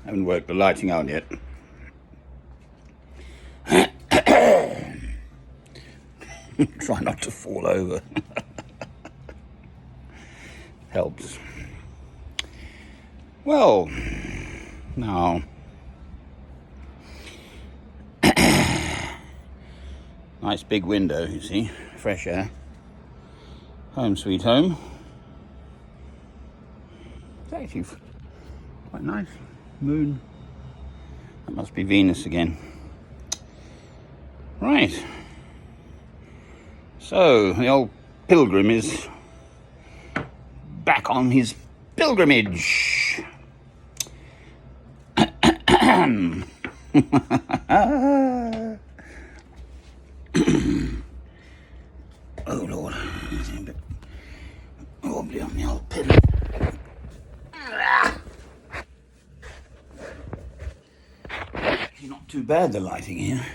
Haven't worked the lighting out yet. Try not to fall over. Helps. Well, now, nice big window, you see, fresh air. Home sweet home. It's actually quite nice. Moon. That must be Venus again. Right. So, the old pilgrim is back on his pilgrimage. Oh Lord. Wobbly on the old pillow. Actually not too bad, the lighting here.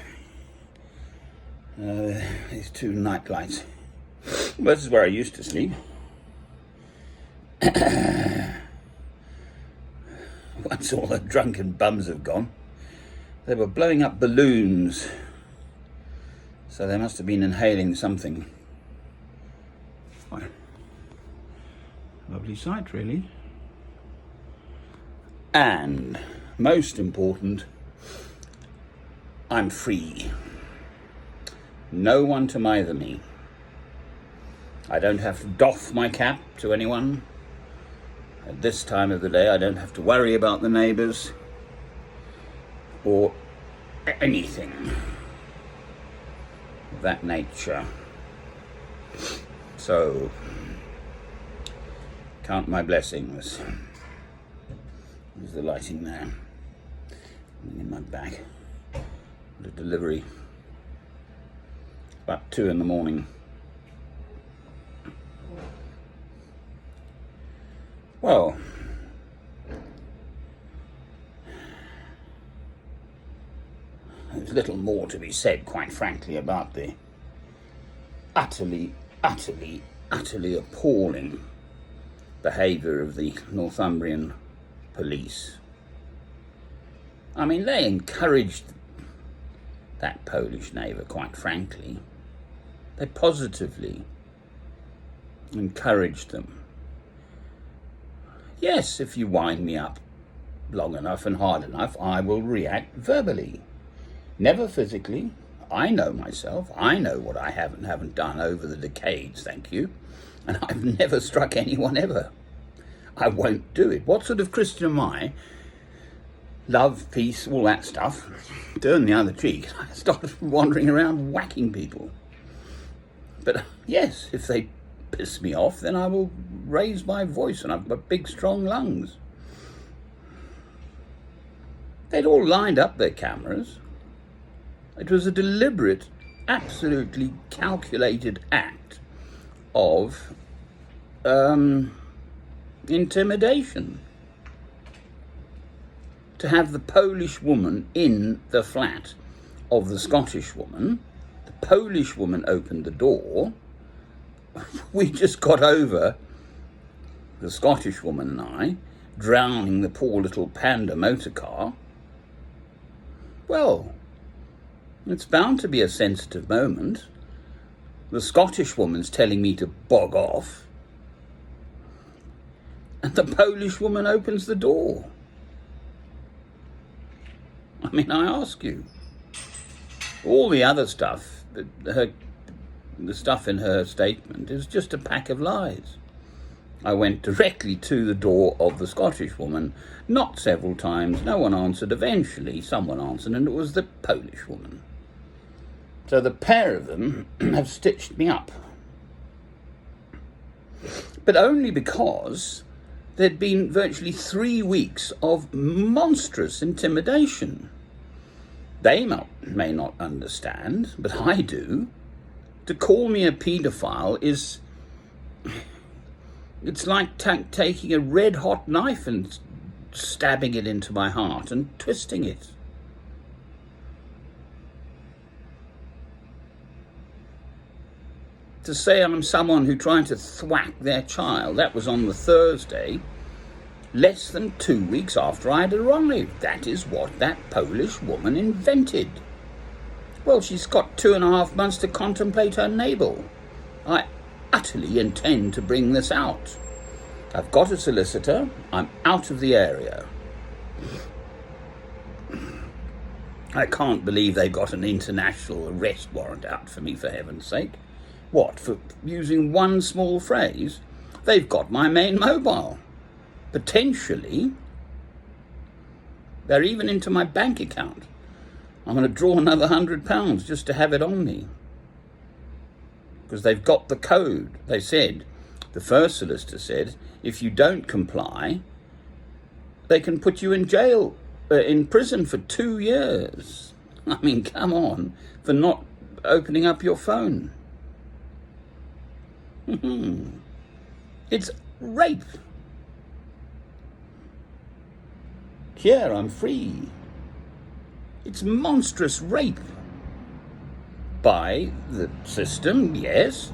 These two night lights. Well, this is where I used to sleep. Once all the drunken bums have gone, they were blowing up balloons. So they must have been inhaling something. Quite lovely sight, really. And most important, I'm free. No one to mither me. I don't have to doff my cap to anyone. At this time of the day, I don't have to worry about the neighbours or anything of that nature. So, count my blessings. There's the lighting there. In my bag. The delivery. About 2 in the morning. Well, there's little more to be said, quite frankly, about the utterly appalling behaviour of the Northumbrian police. I mean, they encouraged that Polish neighbour, quite frankly. They positively encouraged them. Yes, if you wind me up long enough and hard enough, I will react verbally. Never physically. I know myself. I know what I haven't done over the decades, thank you. And I've never struck anyone ever. I won't do it. What sort of Christian am I? Love, peace, all that stuff. Turn the other cheek. I started wandering around whacking people. But yes, if they piss me off, then I will raise my voice, and I've got big, strong lungs. They'd all lined up their cameras. It was a deliberate, absolutely calculated act of intimidation. To have the Polish woman in the flat of the Scottish woman, the Polish woman opened the door. We just got over, the Scottish woman and I, drowning the poor little Panda motor car. Well, it's bound to be a sensitive moment. The Scottish woman's telling me to bog off, and the Polish woman opens the door. I mean, I ask you, all the other stuff, the stuff in her statement is just a pack of lies. I went directly to the door of the Scottish woman, knocked several times, no one answered. Eventually someone answered, and it was the Polish woman. So the pair of them have stitched me up. But only because there'd been virtually 3 weeks of monstrous intimidation. They may not understand, but I do. To call me a paedophile is... It's like taking a red-hot knife and stabbing it into my heart and twisting it. to say I'm someone who tried to thwack their child. That was on the Thursday. less than 2 weeks after I'd arrived. That is what that Polish woman invented. Well, she's got 2.5 months to contemplate her navel. I utterly intend to bring this out. I've got a solicitor. I'm out of the area. I can't believe they've got an international arrest warrant out for me, for heaven's sake. What, for using one small phrase? They've got my main mobile. Potentially, they're even into my bank account. I'm going to draw another £100 just to have it on me. Because they've got the code. They said, the first solicitor said, if you don't comply, they can put you in jail, in prison for 2 years. I mean, come on, for not opening up your phone. It's rape. Here, I'm free. It's monstrous rape. By the system, yes.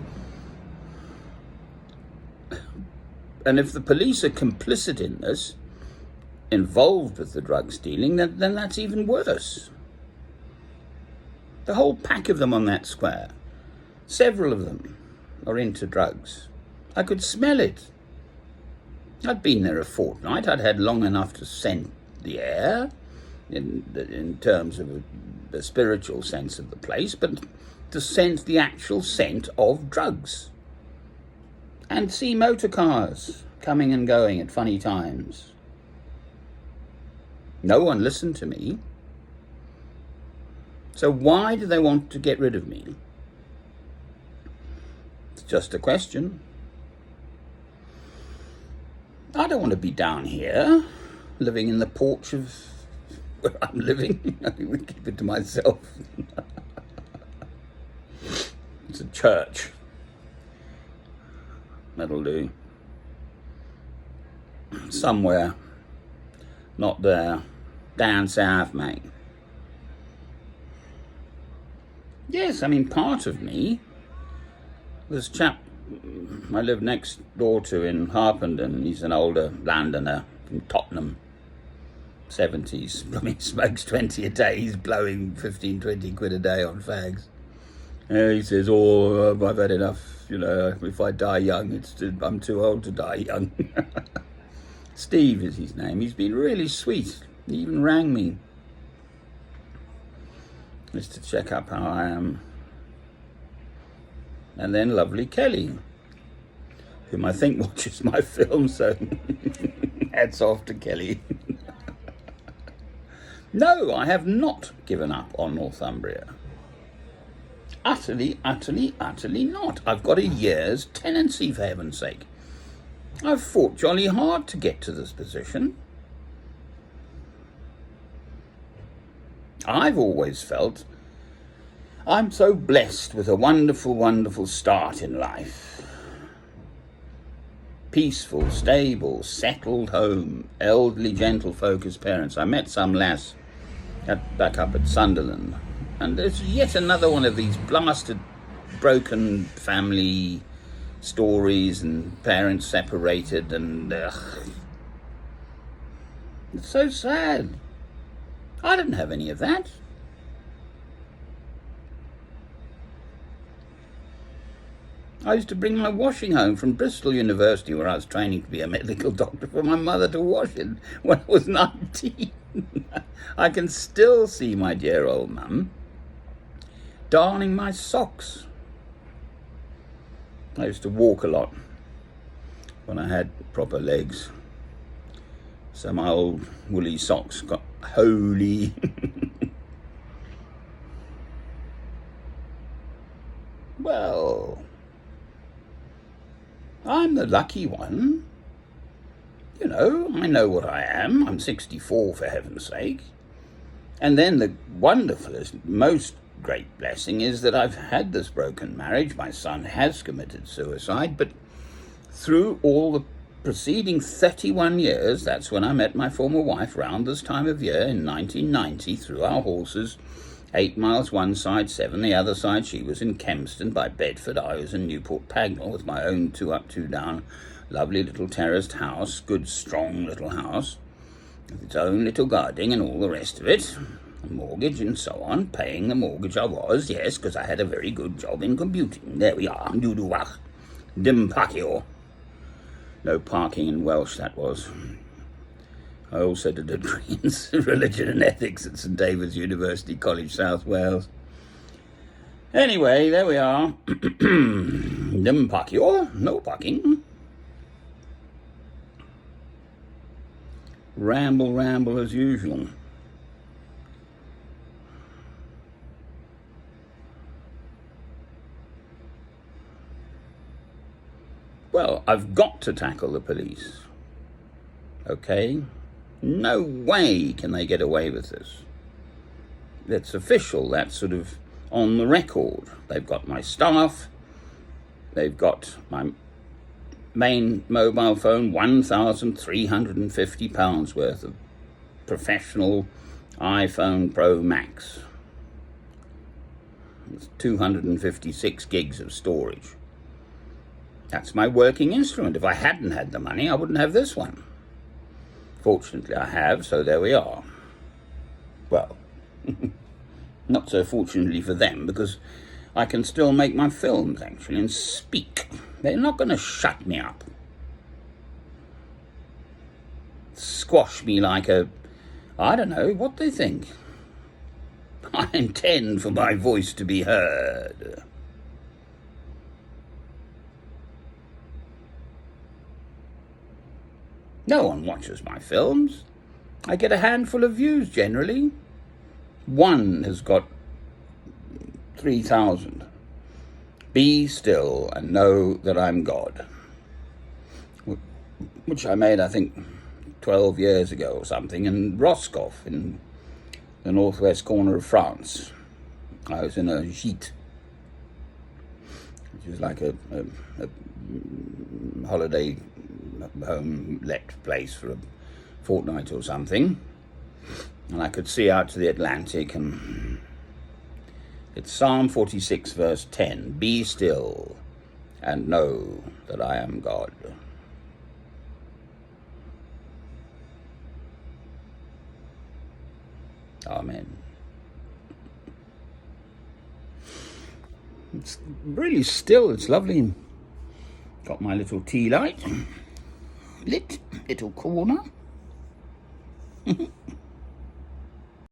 And if the police are complicit in this, involved with the drug stealing, then that's even worse. The whole pack of them on that square, several of them are into drugs. I could smell it. I'd been there a fortnight. I'd had long enough to scent the air, in terms of the spiritual sense of the place, but to scent the actual scent of drugs. And see motor cars coming and going at funny times. No one listened to me. So why do they want to get rid of me? It's just a question. I don't want to be down here, living in the porch of where I'm living. I would keep it to myself. It's a church. That'll do. Somewhere. Not there. Down south, mate. Yes, I mean, part of me, this chap I live next door to in Harpenden, he's an older Londoner from Tottenham, 70s. I mean, smokes 20 a day. He's blowing 15, 20 quid a day on fags. He says, I've had enough, if I die young, I'm too old to die young. Steve is his name. He's been really sweet. He even rang me just to check up how I am. And then lovely Kelly, whom I think watches my film, so hats off to Kelly. No, I have not given up on Northumbria. Utterly, utterly, utterly not. I've got a year's tenancy, for heaven's sake. I've fought jolly hard to get to this position. I've always felt I'm so blessed with a wonderful, wonderful start in life. Peaceful, stable, settled home, elderly, gentlefolk as parents. I met some lass back up at Sunderland, and there's yet another one of these blasted, broken family stories and parents separated, and it's so sad. I didn't have any of that. I used to bring my washing home from Bristol University, where I was training to be a medical doctor, for my mother to wash in when I was 19. I can still see my dear old mum darning my socks. I used to walk a lot when I had proper legs. So my old woolly socks got holy. Well, I'm the lucky one. I know what I am. I'm 64, for heaven's sake. And then the wonderfulest, most great blessing is that I've had this broken marriage. My son has committed suicide, but through all the preceding 31 years, that's when I met my former wife, round this time of year in 1990, through our horses, 8 miles one side, 7 the other side. She was in Kempston by Bedford. I was in Newport Pagnell with my own 2 up, 2 down lovely little terraced house, good strong little house, with its own little garden and all the rest of it, a mortgage and so on. Paying the mortgage I was, yes, because I had a very good job in computing. There we are, Duduwach, Dim Pakio. No parking in Welsh, that was. I also did a degree in religion and ethics at St David's University College, South Wales. Anyway, there we are. Dim Pakio, no parking. Ramble as usual. Well, I've got to tackle the police. Okay? No way can they get away with this. That's official, that's sort of on the record. They've got my staff, they've got my main mobile phone, £1,350 worth of professional iPhone Pro Max. It's 256 gigs of storage. That's my working instrument. If I hadn't had the money, I wouldn't have this one. Fortunately, I have, so there we are. Well, not so fortunately for them, because I can still make my films, actually, and speak. They're not going to shut me up. Squash me like a... I don't know what they think. I intend for my voice to be heard. No one watches my films. I get a handful of views, generally. One has got 3,000. Be still and know that I'm God. Which I made, I think, 12 years ago or something in Roscoff, in the northwest corner of France. I was in a gîte, which is like a holiday home let place for a fortnight or something, and I could see out to the Atlantic, and it's Psalm 46 verse 10, be still and know that I am God. Amen. It's really still, it's lovely. Got my little tea light lit, little corner.